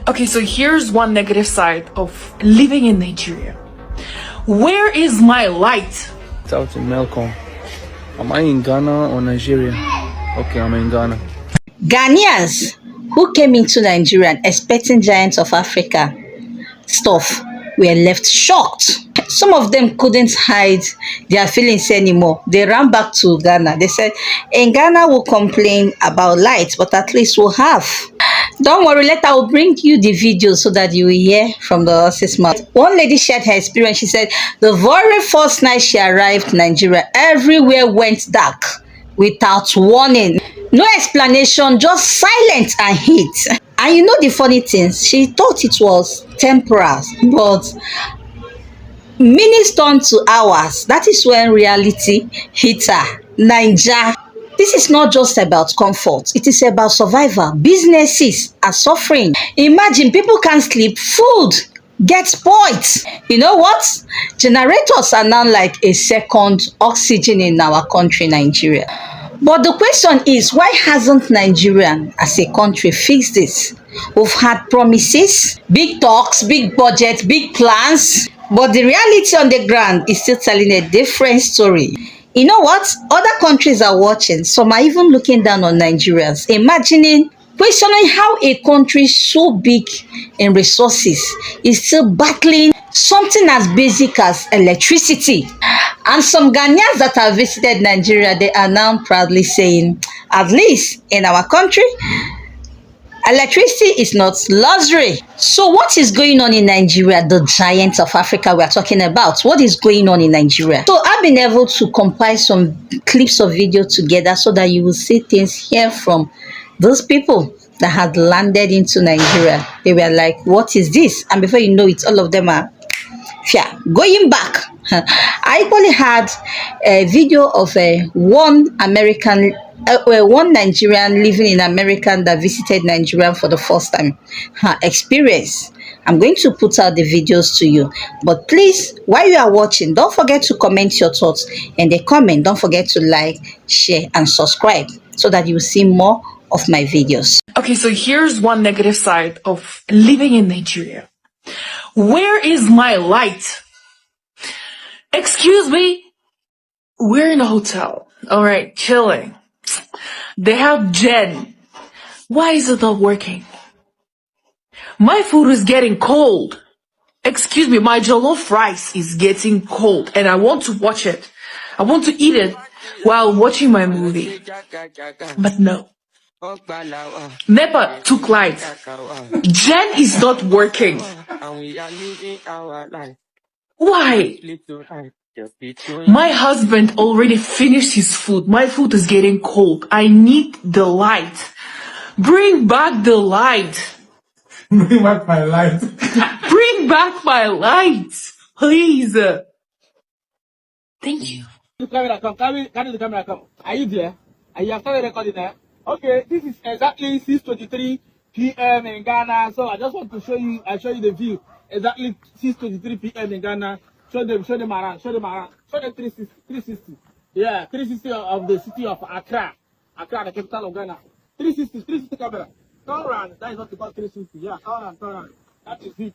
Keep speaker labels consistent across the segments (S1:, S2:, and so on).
S1: Okay, so here's one negative side of living in Nigeria. Where is my light?
S2: It's out in Melcom. Am I in Ghana or Nigeria? Okay, I'm in Ghana.
S3: Ghanaians who came into Nigeria expecting giants of Africa stuff were left shocked. Some of them couldn't hide their feelings anymore. They ran back to Ghana. They said, in Ghana, we'll complain about light, but at least we'll have. Don't worry, later I'll bring you the video so that you will hear from the horse's mouth. One lady shared her experience. She said, the very first night she arrived in Nigeria, everywhere went dark without warning. No explanation, just silence and heat. And you know the funny things, she thought it was temporal, but minutes turned to hours. That is when reality hit her. Naija. This is not just about comfort. It is about survival. Businesses are suffering. Imagine people can't sleep. Food gets spoiled. You know what? Generators are now like a second oxygen in our country, Nigeria. But the question is, why hasn't Nigeria as a country fixed this? We've had promises, big talks, big budget, big plans, but the reality on the ground is still telling a different story. You know what? Other countries are watching. Some are even looking down on Nigerians, imagining, questioning how a country so big in resources is still battling something as basic as electricity. And some Ghanaians that have visited Nigeria, they are now proudly saying, at least in our country, electricity is not luxury. So what is going on in Nigeria, the giant of Africa we are talking about? What is going on in Nigeria? So I've been able to compile some clips of video together so that you will see things here from those people that had landed into Nigeria. They were like, what is this? And before you know it, all of them are going back. I equally had a video of one Nigerian living in America that visited Nigeria for the first time. Her experience. I'm going to put out the videos to you. But please, while you are watching, don't forget to comment your thoughts in the comment. Don't forget to like, share, and subscribe so that you will see more of my videos.
S1: Okay, so here's one negative side of living in Nigeria. Where is my light? Excuse me? We're in a hotel. All right, chilling. They have Jen. Why is it not working? My food is getting cold. Excuse me, my jollof rice is getting cold and I want to watch it. I want to eat it while watching my movie. But no. NEPA took light. Jen is not working. Why? My husband already finished his food. My food is getting cold. I need the light. Bring back the light.
S4: Bring back my light.
S1: Bring back my light. Please. Thank you.
S4: The camera come. Carry the camera come. Are you there? Are you started recording there? Okay, this is exactly 6:23 p.m. in Ghana. So I just want to show you. I show you the view. Exactly 6:23 p.m. in Ghana. Show them around. Show them 360. Yeah, 360 of the city of Accra. Accra, the capital of Ghana. 360 camera. Turn around. That is what you call 360. Yeah, turn around. That is it.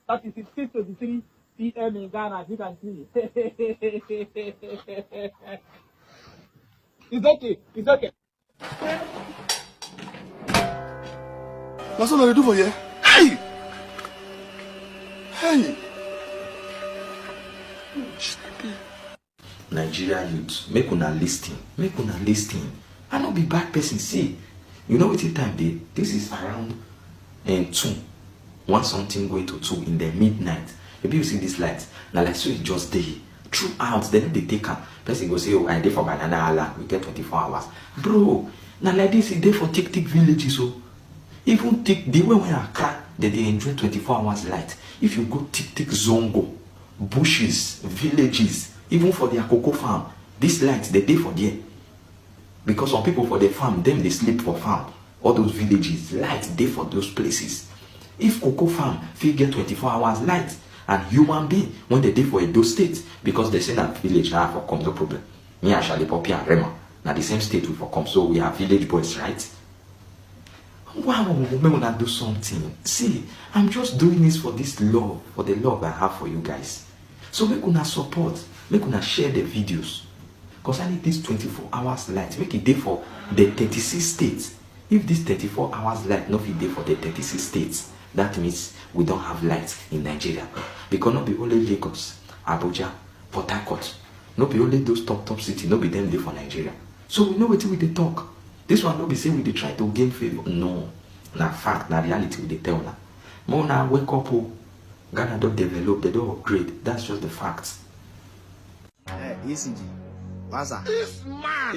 S4: That is it. 6:23 p.m. in Ghana, as you can see. It's okay. It's okay.
S5: That's what I do for you. Hey! Hey!
S6: Nigerian youth, make una listen. I no be bad person. See, you know what time dey? This is around 2. 1 something going to 2 in the midnight. Maybe you see this light. Now like so it just day. Throughout, then they take up. Person go say, oh, I dey for Banana Island. We get 24 hours. Bro, now like this, it dey for tick villages. So even tick the way when I crack, they enjoy 24 hours light. If you go tick Zongo, bushes, villages, even for their cocoa farm, these lights they dey for there. Because some people for the farm, them they sleep for farm. All those villages, lights dey for those places. If cocoa farm fit get 24 hours light, and human being when they dey for Edo State, because they say that village now for come no problem. Me and Charlie Poppy and Rema, now the same state we for come, so we are village boys, right? Wow, may una do something. See, I'm just doing this for this love, for the love I have for you guys. So make una support, make una share the videos. Because I need this 24 hours light. Make it day for the 36 states. If this 34 hours light not be day for the 36 states, that means we don't have light in Nigeria. Because not be only Lagos, Abuja, Port Harcourt, not be only those top cities, not be them day for Nigeria. So we know what we they talk. This one not be say we they try to gain favor. No, na fact, na reality we they tell na. More now wake up, oh, Ghana don't develop, they don't upgrade. That's just the facts.
S7: ECG, Master, if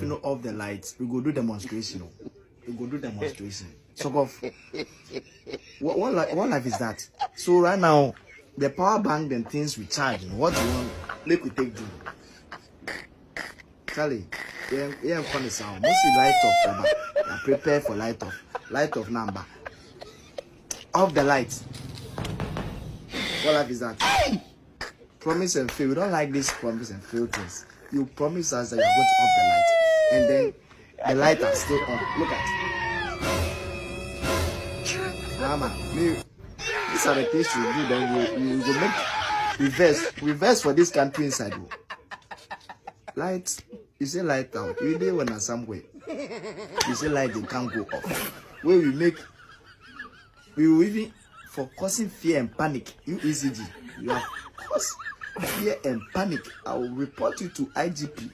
S7: you know off the lights, we go do demonstration. We go do demonstration. So what life is that? So right now, the power bank and things we charge. What do you want? Make we take do. Charlie, yeah, funny sound. Mostly light off. I prepare for light off. Light off number. Off the lights. What life is that? Promise and fail. We don't like this promise and fail things. You promise us that you're going to off the light, and then the light are still on. Look at it. Mama, these are the things you do. Then you will make reverse for this country inside. Light, you say light out. You dey when somewhere. You say light they can't go off. Where we will even for causing fear and panic. You ECG, you have caused fear and panic. I will report you to IGP.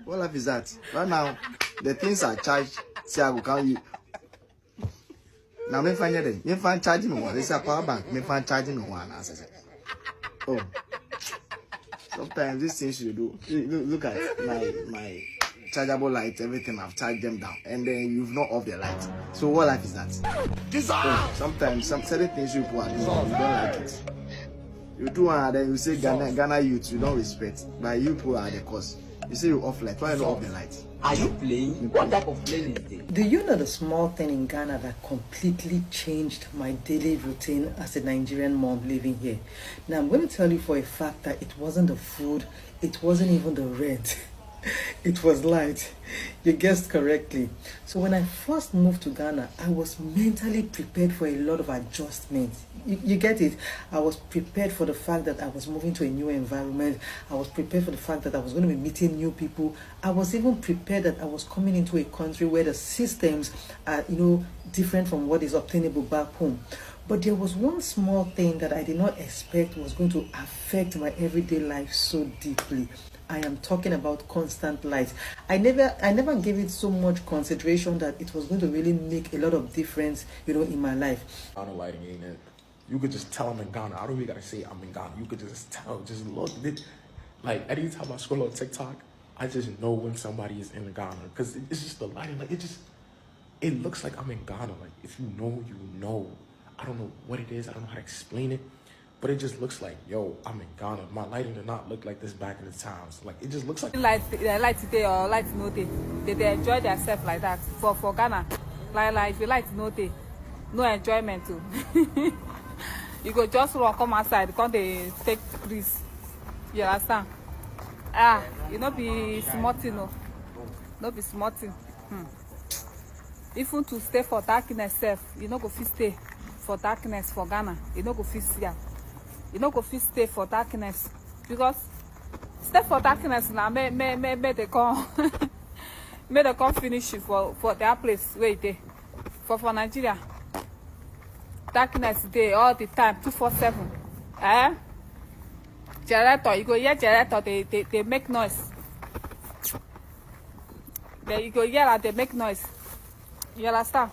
S7: What life is that? Right now, the things are charged. See, I will count you. Now, me find it. Me find charging me one. This is a power bank. Me find charging me one. Oh, sometimes these things you do. Look at my chargeable light. Everything I've charged them down, and then you've not off the light. So what life is that? Oh, sometimes some certain things you put, you don't like it. You do and then you say Ghana youth, you don't respect. But you put at the cost. You say you off light. Why not off the light?
S8: Are you playing? What type of playing is this?
S9: Do you know the small thing in Ghana that completely changed my daily routine as a Nigerian mom living here? Now I'm going to tell you for a fact that it wasn't the food, it wasn't even the rent. It was light. You guessed correctly. So when I first moved to Ghana, I was mentally prepared for a lot of adjustments. You get it? I was prepared for the fact that I was moving to a new environment. I was prepared for the fact that I was going to be meeting new people. I was even prepared that I was coming into a country where the systems are, different from what is obtainable back home. But there was one small thing that I did not expect was going to affect my everyday life so deeply. I am talking about constant light. I never gave it so much consideration that it was going to really make a lot of difference, in my life.
S10: Ghana lighting ain't it. You could just tell I'm in Ghana. I don't even gotta say I'm in Ghana. You could just tell, just look. Like anytime I scroll on TikTok, I just know when somebody is in Ghana because it's just the lighting. Like it looks like I'm in Ghana. Like if you know, you know. I don't know what it is. I don't know how to explain it. But it just looks like, yo, I'm in Ghana. My lighting did not look like this back in the times. Like, it just looks like...
S11: Light today or light no day. They enjoy themselves like that. For Ghana, like if you light no day, no enjoyment too. You go just run, come outside, because they take breeze. You understand? You not be smarting, no. Not be smarting. Even to stay for darkness self, you not go fit stay for darkness for Ghana. You not go fit see. You know go fit stay for darkness because stay for darkness now may they come may they come finish you for their place where they for Nigeria. Darkness day all the time 247. Generator, you go hear generator, they make noise. You go hear that they make noise. You understand?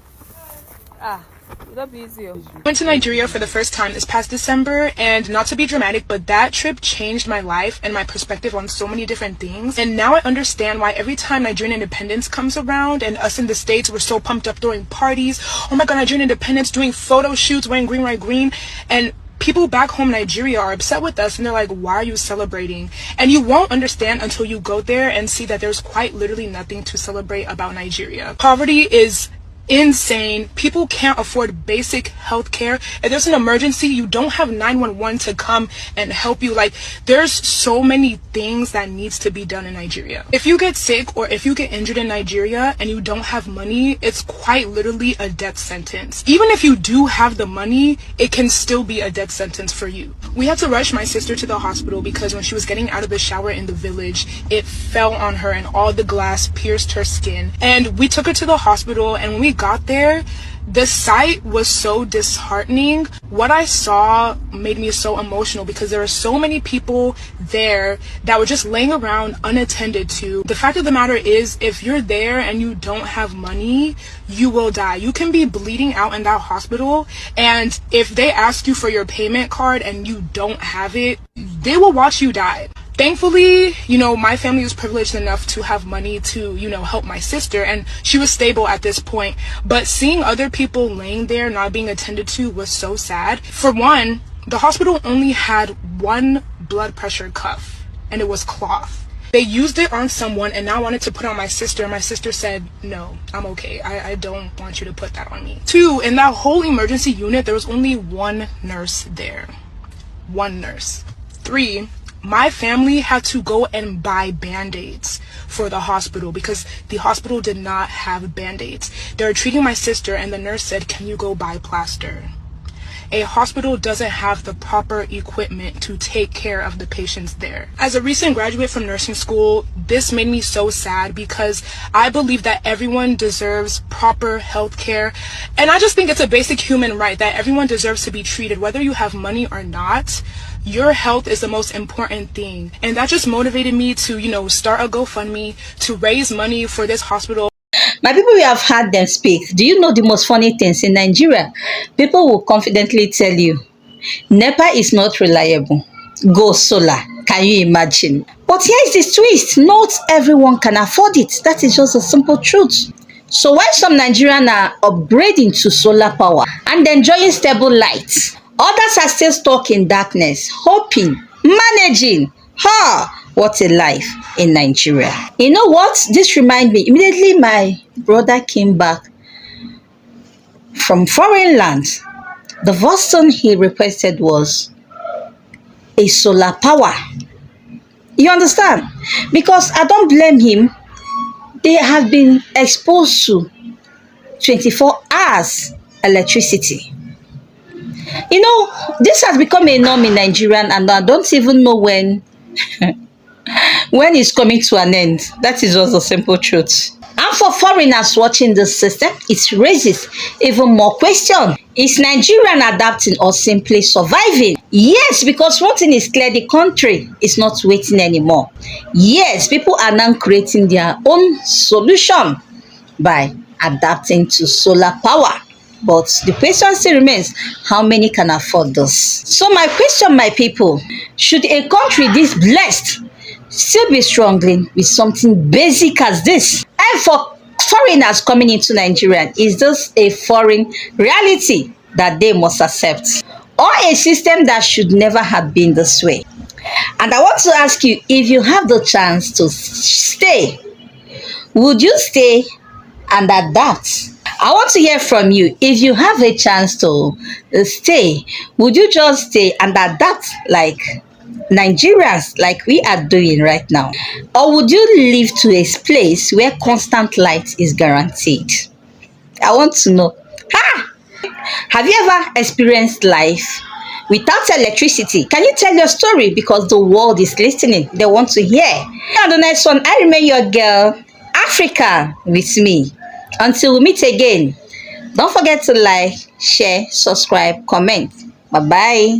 S11: That'll be easier.
S12: Went to Nigeria for the first time this past December, and not to be dramatic, but that trip changed my life and my perspective on so many different things. And now I understand why every time Nigerian independence comes around and us in the States, we're so pumped up throwing parties. Oh my God, Nigerian independence, doing photo shoots, wearing green, white, green. And people back home in Nigeria are upset with us and they're like, why are you celebrating? And you won't understand until you go there and see that there's quite literally nothing to celebrate about Nigeria. Poverty is insane. People can't afford basic health care. If there's an emergency, you don't have 911 to come and help you. Like, there's so many things that needs to be done in Nigeria. If you get sick or if you get injured in Nigeria and you don't have money, it's quite literally a death sentence. Even if you do have the money, it can still be a death sentence for you. We had to rush my sister to the hospital because when she was getting out of the shower in the village, it fell on her and all the glass pierced her skin. And we took her to the hospital, and when we got there, the sight was so disheartening. What I saw made me so emotional because there were so many people there that were just laying around unattended to. The fact of the matter is, if you're there and you don't have money, you will die. You can be bleeding out in that hospital, and if they ask you for your payment card and you don't have it, they will watch you die. Thankfully, my family was privileged enough to have money to, help my sister, and she was stable at this point. But seeing other people laying there not being attended to was so sad. For one, the hospital only had one blood pressure cuff, and it was cloth. They used it on someone and now wanted to put on my sister, and my sister said, no, I'm okay. I don't want you to put that on me. Two, in that whole emergency unit, there was only one nurse there. One nurse. Three, my family had to go and buy band-aids for the hospital because the hospital did not have band-aids. They were treating my sister, and the nurse said, can you go buy plaster? A hospital doesn't have the proper equipment to take care of the patients there. As a recent graduate from nursing school, this made me so sad because I believe that everyone deserves proper health care. And I just think it's a basic human right that everyone deserves to be treated, whether you have money or not. Your health is the most important thing. And that just motivated me to, start a GoFundMe to raise money for this hospital.
S3: My people, we have heard them speak. Do you know the most funny things in Nigeria? People will confidently tell you, NEPA is not reliable. Go solar. Can you imagine? But here's the twist. Not everyone can afford it. That is just a simple truth. So while some Nigerians are upgrading to solar power and enjoying stable light, others are still stuck in darkness, hoping, managing. What a life in Nigeria. You know what? This reminds me. Immediately my brother came back from foreign lands. The first thing he requested was a solar power. You understand? Because I don't blame him. They have been exposed to 24 hours electricity. This has become a norm in Nigeria, and I don't even know when it's coming to an end. That is just a simple truth. And for foreigners watching this system, it raises even more questions. Is Nigerian adapting or simply surviving? Yes, because one thing is clear, the country is not waiting anymore. Yes, people are now creating their own solution by adapting to solar power. But the question still remains, how many can afford this? So my question, my people, should a country this blessed still be struggling with something basic as this? And for foreigners coming into Nigeria, is this a foreign reality that they must accept? Or a system that should never have been this way? And I want to ask you, if you have the chance to stay, would you stay and adapt? I want to hear from you. If you have a chance to stay, would you just stay and adapt like Nigerians, like we are doing right now? Or would you live to a place where constant light is guaranteed? I want to know. Have you ever experienced life without electricity? Can you tell your story? Because the world is listening. They want to hear. On the next one, I remain your girl, Africa with me. Until we meet again, don't forget to like, share, subscribe, comment. Bye-bye.